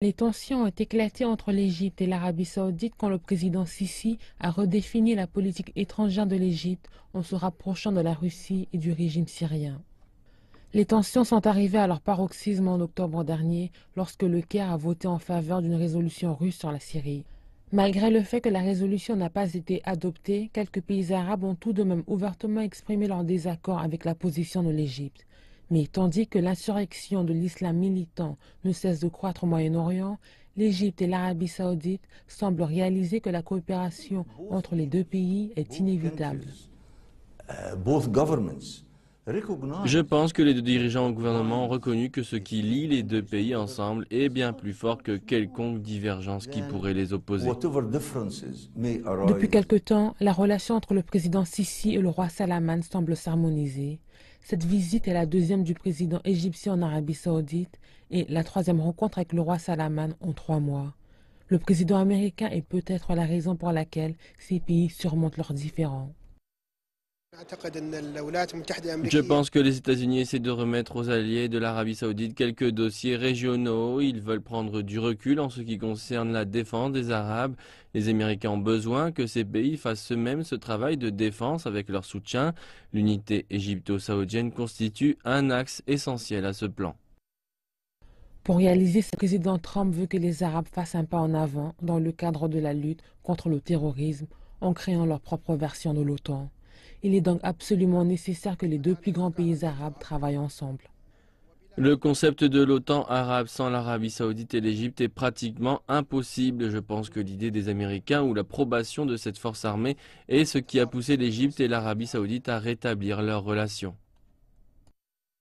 Les tensions ont éclaté entre l'Égypte et l'Arabie saoudite quand le président Sisi a redéfini la politique étrangère de l'Égypte en se rapprochant de la Russie et du régime syrien. Les tensions sont arrivées à leur paroxysme en octobre dernier lorsque le Caire a voté en faveur d'une résolution russe sur la Syrie. Malgré le fait que la résolution n'a pas été adoptée, quelques pays arabes ont tout de même ouvertement exprimé leur désaccord avec la position de l'Égypte. Mais tandis que l'insurrection de l'islam militant ne cesse de croître au Moyen-Orient, l'Égypte et l'Arabie saoudite semblent réaliser que la coopération entre les deux pays est inévitable. Je pense que les deux dirigeants au gouvernement ont reconnu que ce qui lie les deux pays ensemble est bien plus fort que quelconque divergence qui pourrait les opposer. Depuis quelque temps, la relation entre le président Sisi et le roi Salman semble s'harmoniser. Cette visite est la deuxième du président égyptien en Arabie saoudite et la troisième rencontre avec le roi Salman en 3 mois. Le président américain est peut-être la raison pour laquelle ces pays surmontent leurs différends. Je pense que les États-Unis essaient de remettre aux alliés de l'Arabie saoudite quelques dossiers régionaux. Ils veulent prendre du recul en ce qui concerne la défense des Arabes. Les Américains ont besoin que ces pays fassent eux-mêmes ce travail de défense avec leur soutien. L'unité égypto-saoudienne constitue un axe essentiel à ce plan. Pour réaliser ce, le président Trump veut que les Arabes fassent un pas en avant dans le cadre de la lutte contre le terrorisme en créant leur propre version de l'OTAN. Il est donc absolument nécessaire que les deux plus grands pays arabes travaillent ensemble. Le concept de l'OTAN arabe sans l'Arabie saoudite et l'Égypte est pratiquement impossible. Je pense que l'idée des Américains ou l'approbation de cette force armée est ce qui a poussé l'Égypte et l'Arabie saoudite à rétablir leurs relations.